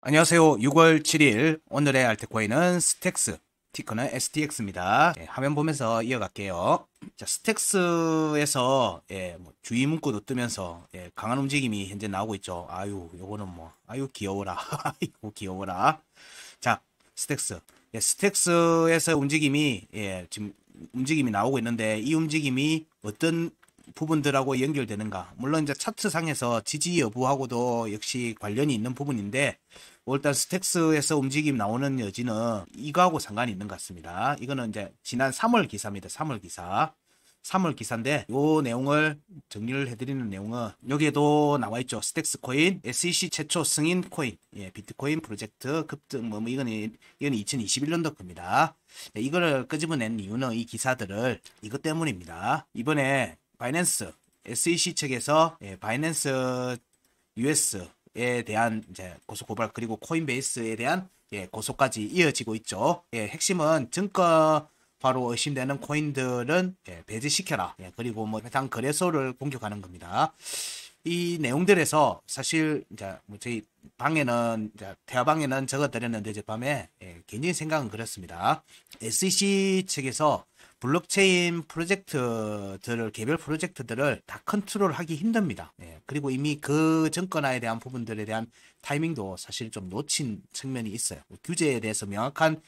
안녕하세요. 6월 7일 오늘의 알트코인은 스택스, 티커는 STX입니다. 화면 보면서 이어갈게요. 자, 스택스에서 뭐 주의 문구도 뜨면서 강한 움직임이 현재 나오고 있죠. 아유, 요거는 뭐 아유 귀여워라. 아이고 귀여워라. 자, 스택스. 스택스에서 움직임이 지금 움직임이 나오고 있는데 이 움직임이 어떤 부분들하고 연결되는가? 물론 이제 차트상에서 지지 여부하고도 역시 관련이 있는 부분인데 일단 스택스에서 움직임 나오는 여지는 이거하고 상관이 있는 것 같습니다. 이거는 이제 지난 3월 기사입니다. 3월 기사. 3월 기사인데 요 내용을 정리를 해드리는 내용은 여기에도 나와 있죠. 스택스 코인, SEC 최초 승인 코인, 비트코인 프로젝트 급등 이거는 2021년도 겁니다. 이거를 끄집어낸 이유는 이 기사들을 이것 때문입니다. 이번에 바이낸스 SEC 측에서 바이낸스 US에 대한 이제 고소 고발 그리고 코인베이스에 대한 고소까지 이어지고 있죠. 핵심은 증거화로 의심되는 코인들은 배제시켜라. 그리고 뭐 해당 거래소를 공격하는 겁니다. 이 내용들에서 사실 이제 뭐 저희 방에는 이제 대화방에는 적어드렸는데 제 밤에 개인적인 생각은 그렇습니다. SEC 측에서 블록체인 프로젝트들을 개별 프로젝트들을 다 컨트롤하기 힘듭니다. 그리고 이미 그 정권화에 대한 부분들에 대한 타이밍도 사실 좀 놓친 측면이 있어요. 규제에 대해서 명확한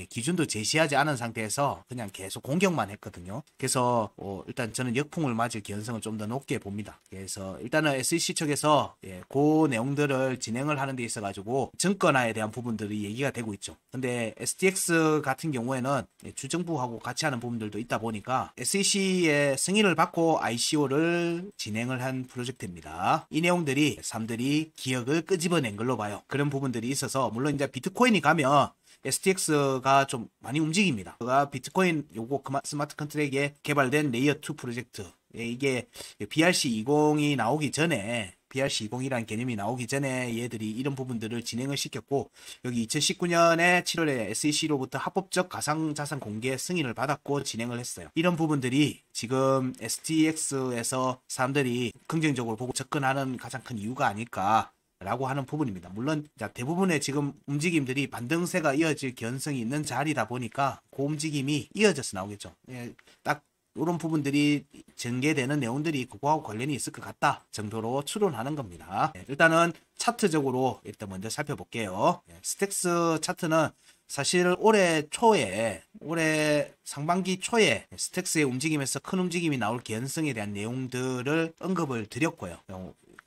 기준도 제시하지 않은 상태에서 그냥 계속 공격만 했거든요. 그래서 일단 저는 역풍을 맞을 개연성을 좀 더 높게 봅니다. 그래서 일단은 SEC 측에서 그 내용들을 진행을 하는 데 있어 가지고 정권화에 대한 부분들이 얘기가 되고 있죠. 근데 STX 같은 경우에는 주정부하고 같이 하는 부분들도 있다 보니까 SEC의 승인을 받고 ICO를 진행을 한 프로젝트입니다. 이 내용들이 사람들이 기억을 끄집어낸 걸로 봐요. 그런 부분들이 있어서 물론 이제 비트코인이 가면 STX가 좀 많이 움직입니다. 그가 비트코인 요거 스마트 컨트랙에 개발된 레이어 2 프로젝트 이게 BRC20이 나오기 전에 BRC20이라는 개념이 나오기 전에 얘들이 이런 부분들을 진행을 시켰고 여기 2019년에 7월에 SEC로부터 합법적 가상자산 공개 승인을 받았고 진행을 했어요. 이런 부분들이 지금 STX에서 사람들이 긍정적으로 보고 접근하는 가장 큰 이유가 아닐까 라고 하는 부분입니다. 물론 대부분의 지금 움직임들이 반등세가 이어질 개연성이 있는 자리다 보니까 그 움직임이 이어져서 나오겠죠. 딱 이런 부분들이 전개되는 내용들이 그거하고 관련이 있을 것 같다 정도로 추론하는 겁니다. 일단은 차트적으로 일단 먼저 살펴볼게요. 스택스 차트는 사실 올해 상반기 초에 스택스의 움직임에서 큰 움직임이 나올 개연성에 대한 내용들을 언급을 드렸고요.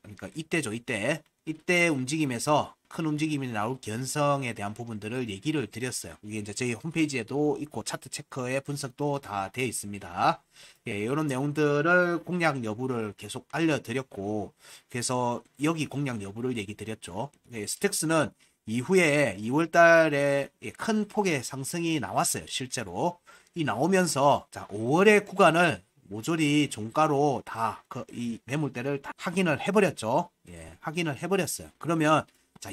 그러니까 이때죠. 이때 움직임에서 큰 움직임이 나올 개연성에 대한 부분들을 얘기를 드렸어요. 이게 이제 저희 홈페이지에도 있고 차트 체크의 분석도 다 되어 있습니다. 이런 내용들을 공략 여부를 계속 알려드렸고 그래서 여기 공략 여부를 얘기 드렸죠. 스택스는 이후에 2월 달에 큰 폭의 상승이 나왔어요. 실제로. 이 나오면서 5월의 구간을 모조리 종가로 다 이 매물대를 다 확인을 해버렸죠. 확인을 해버렸어요. 그러면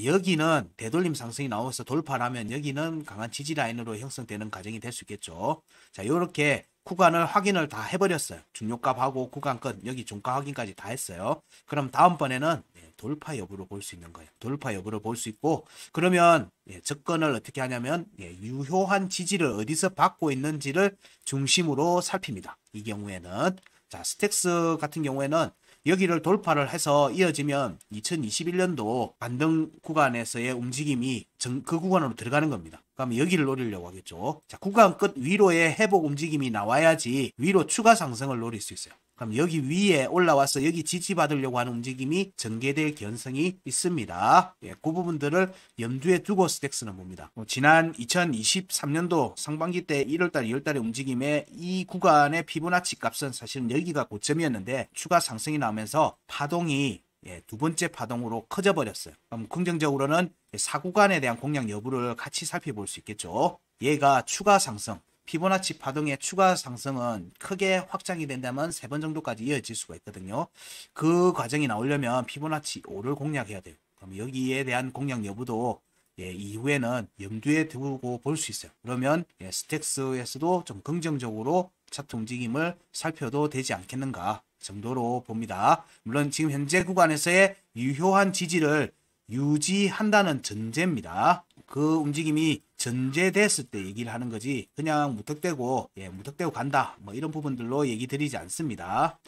여기는 되돌림 상승이 나와서 돌파하면 여기는 강한 지지 라인으로 형성되는 과정이 될 수 있겠죠. 이렇게 구간을 확인을 다 해버렸어요. 중요값하고 구간 끝 여기 종가 확인까지 다 했어요. 그럼 다음번에는 돌파 여부를 볼 수 있는 거예요. 돌파 여부를 볼 수 있고 그러면 접근을 어떻게 하냐면 유효한 지지를 어디서 받고 있는지를 중심으로 살핍니다. 이 경우에는 스택스 같은 경우에는 여기를 돌파를 해서 이어지면 2021년도 반등 구간에서의 움직임이 그 구간으로 들어가는 겁니다. 그럼 여기를 노리려고 하겠죠. 구간 끝 위로의 회복 움직임이 나와야지 위로 추가 상승을 노릴 수 있어요. 그럼 여기 위에 올라와서 여기 지지받으려고 하는 움직임이 전개될 개연성이 있습니다. 그 부분들을 염두에 두고 스택스는 봅니다. 지난 2023년도 상반기 때 1월달, 2월달의 움직임에 이 구간의 피보나치 값은 사실은 여기가 고점이었는데 추가 상승이 나오면서 파동이 두 번째 파동으로 커져 버렸어요. 그럼 긍정적으로는 4구간에 대한 공략 여부를 같이 살펴볼 수 있겠죠. 얘가 추가 상승. 피보나치 파동의 추가 상승은 크게 확장이 된다면 3번 정도까지 이어질 수가 있거든요. 그 과정이 나오려면 피보나치 5를 공략해야 돼요. 그럼 여기에 대한 공략 여부도 이후에는 염두에 두고 볼 수 있어요. 그러면 스택스에서도 좀 긍정적으로 차트 움직임을 살펴도 되지 않겠는가 정도로 봅니다. 물론 지금 현재 구간에서의 유효한 지지를 유지한다는 전제입니다. 그 움직임이 전제됐을 때 얘기를 하는 거지 그냥 무턱대고 무턱대고 간다 뭐 이런 부분들로 얘기 드리지 않습니다.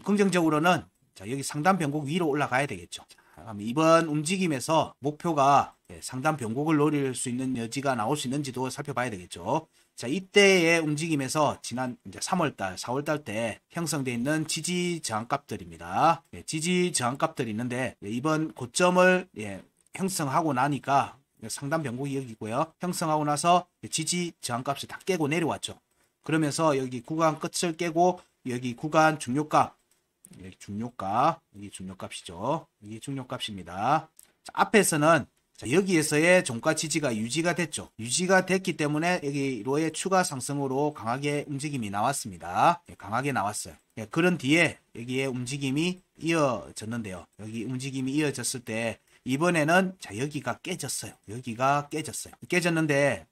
긍정적으로는 자, 여기 상단 변곡 위로 올라가야 되겠죠. 자, 이번 움직임에서 목표가 상단 변곡을 노릴 수 있는 여지가 나올 수 있는지도 살펴봐야 되겠죠. 자, 이때의 움직임에서 지난 이제 3월달, 4월달 때 형성되어 있는 지지 저항값들입니다. 지지 저항값들이 있는데 이번 고점을 형성하고 나니까 상단 변곡이 여기고요. 형성하고 나서 지지 저항값을 다 깨고 내려왔죠. 그러면서 여기 구간 끝을 깨고 여기 구간 중요값, 여기 중요값이죠. 이게 중요값입니다. 자, 앞에서는 자, 여기에서의 종가 지지가 유지가 됐죠. 유지가 됐기 때문에 여기로의 추가 상승으로 강하게 움직임이 나왔습니다. 강하게 나왔어요. 그런 뒤에 여기에 움직임이 이어졌는데요. 여기 움직임이 이어졌을 때 이번에는 자, 여기가 깨졌어요. 깨졌는데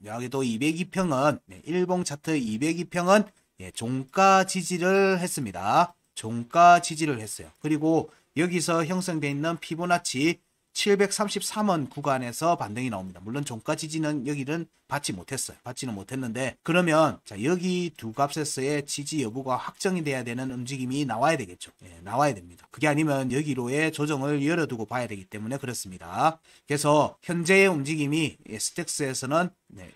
여기도 202평은 일봉 차트 202평은 종가 지지를 했습니다. 종가 지지를 했어요. 그리고 여기서 형성되어 있는 피보나치 733원 구간에서 반등이 나옵니다. 물론 종가 지지는 여기는 받지는 못했는데 그러면 자, 여기 두 값에서의 지지 여부가 확정이 돼야 되는 움직임이 나와야 되겠죠. 나와야 됩니다. 그게 아니면 여기로의 조정을 열어두고 봐야 되기 때문에 그렇습니다. 그래서 현재의 움직임이 스택스에서는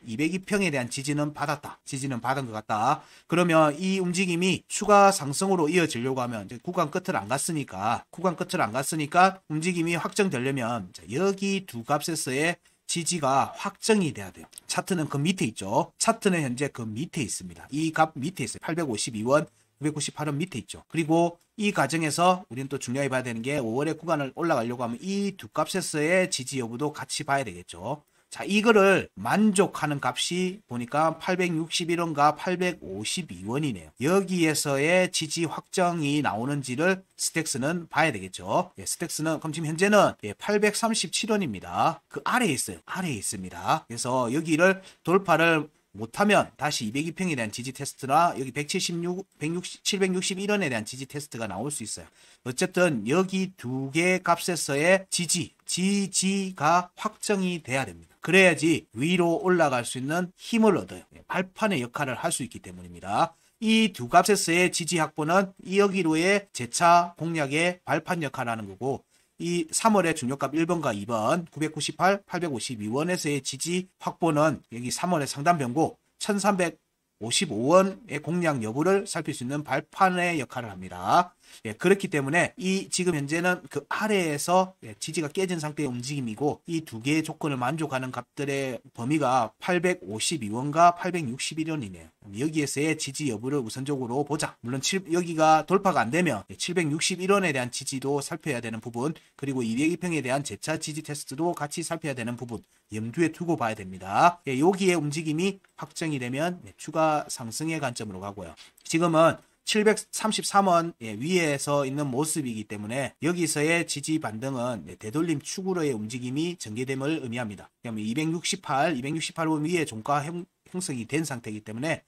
202평에 대한 지지는 받았다. 지지는 받은 것 같다. 그러면 이 움직임이 추가 상승으로 이어지려고 하면 이제 구간 끝을 안 갔으니까 움직임이 확정되려면 자, 여기 두 값에서의 지지가 확정이 돼야 돼요. 차트는 그 밑에 있죠. 차트는 현재 그 밑에 있습니다. 이 값 밑에 있어요. 852원, 998원 밑에 있죠. 그리고 이 과정에서 우리는 또 중요히 봐야 되는 게 5월의 구간을 올라가려고 하면 이 두 값에서의 지지 여부도 같이 봐야 되겠죠. 자, 이거를 만족하는 값이 보니까 861원과 852원이네요. 여기에서의 지지 확정이 나오는지를 스택스는 봐야 되겠죠. 스택스는 그럼 지금 현재는 837원입니다. 그 아래에 있어요. 아래에 있습니다. 그래서 여기를 돌파를 못하면 다시 202평에 대한 지지 테스트나 여기 761원에 대한 지지 테스트가 나올 수 있어요. 어쨌든 여기 두 개 값에서의 지지가 확정이 돼야 됩니다. 그래야지 위로 올라갈 수 있는 힘을 얻어요. 발판의 역할을 할 수 있기 때문입니다. 이 두 값에서의 지지 확보는 여기로의 재차 공략의 발판 역할을 하는 거고 이 3월의 중요값 1번과 2번 998, 852원에서의 지지 확보는 여기 3월의 상단 변곡 1355원의 공략 여부를 살필 수 있는 발판의 역할을 합니다. 그렇기 때문에 이 지금 현재는 그 아래에서 지지가 깨진 상태의 움직임이고 이 두 개의 조건을 만족하는 값들의 범위가 852원과 861원이네요. 여기에서의 지지 여부를 우선적으로 보자. 물론 여기가 돌파가 안 되면 761원에 대한 지지도 살펴야 되는 부분 그리고 202평에 대한 재차 지지 테스트도 같이 살펴야 되는 부분 염두에 두고 봐야 됩니다. 여기의 움직임이 확정이 되면 추가 상승의 관점으로 가고요. 지금은 733원 위에서 있는 모습이기 때문에 여기서의 지지 반등은 되돌림 축으로의 움직임이 전개됨을 의미합니다. 그러면 268원 위에 종가 형성이 된 상태이기 때문에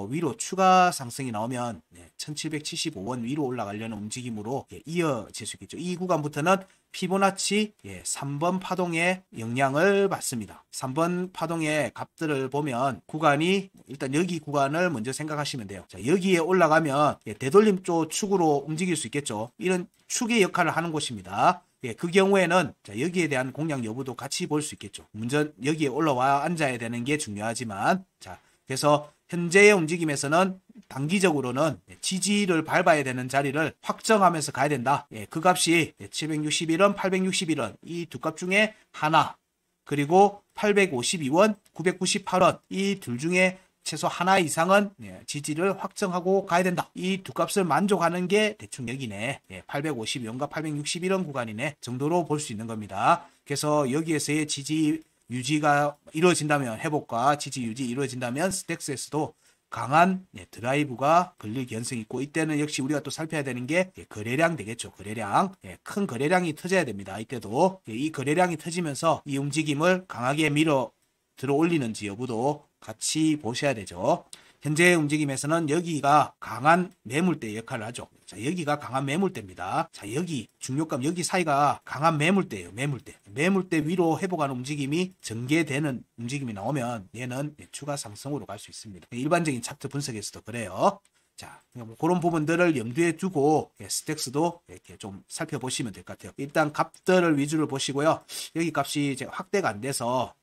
위로 추가 상승이 나오면 1775원 위로 올라가려는 움직임으로 이어질 수 있겠죠. 이 구간부터는 피보나치 3번 파동의 영향을 받습니다. 3번 파동의 값들을 보면 구간이 일단 여기 구간을 먼저 생각하시면 돼요. 자, 여기에 올라가면 되돌림 쪽 축으로 움직일 수 있겠죠. 이런 축의 역할을 하는 곳입니다. 그 경우에는 자, 여기에 대한 공략 여부도 같이 볼 수 있겠죠. 먼저 여기에 올라와 앉아야 되는 게 중요하지만 자, 그래서 현재의 움직임에서는 단기적으로는 지지를 밟아야 되는 자리를 확정하면서 가야 된다. 그 값이 761원, 861원 이 두 값 중에 하나 그리고 852원, 998원 이 둘 중에 최소 하나 이상은 지지를 확정하고 가야 된다. 이 두 값을 만족하는 게 대충 여기네. 852원과 861원 구간이네 정도로 볼 수 있는 겁니다. 그래서 여기에서의 지지 유지가 이루어진다면 회복과 지지 유지 이루어진다면 스택스에서도 강한 드라이브가 걸릴 가능성이 있고 이때는 역시 우리가 또 살펴야 되는 게 거래량 되겠죠. 거래량. 큰 거래량이 터져야 됩니다. 이때도 이 거래량이 터지면서 이 움직임을 강하게 밀어 들어 올리는지 여부도 같이 보셔야 되죠. 현재 움직임에서는 여기가 강한 매물대 역할을 하죠. 자, 여기가 강한 매물대입니다. 자, 여기 중요감 여기 사이가 강한 매물대예요. 매물대 위로 회복하는 움직임이 전개되는 움직임이 나오면 얘는 추가 상승으로 갈 수 있습니다. 일반적인 차트 분석에서도 그래요. 자, 그런 부분들을 염두에 두고 스택스도 이렇게 좀 살펴보시면 될 것 같아요. 일단 값들을 위주로 보시고요. 여기 값이 이제 확대가 안 돼서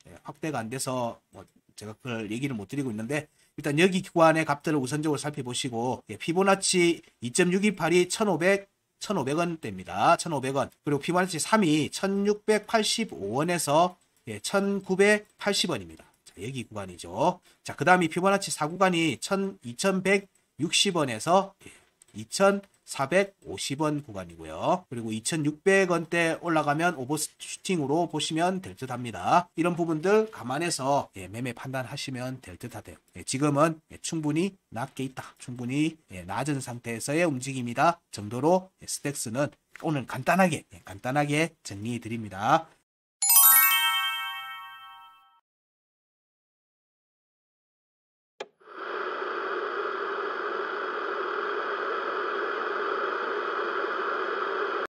뭐 제가 그걸 얘기를 못 드리고 있는데, 일단 여기 구간의 값들을 우선적으로 살펴보시고, 피보나치 2.628이 1,500원대입니다. 1,500원. 그리고 피보나치 3이 1,685원에서 1,980원입니다. 자, 여기 구간이죠. 자, 그 다음이 피보나치 4구간이 2,260원에서 2,450원 구간이고요. 그리고 2,600원대 올라가면 오버슈팅으로 보시면 될 듯 합니다. 이런 부분들 감안해서 매매 판단하시면 될 듯 하대요. 지금은 충분히 낮게 있다. 충분히 낮은 상태에서의 움직임이다 정도로 스택스는 오늘 간단하게 정리해 드립니다.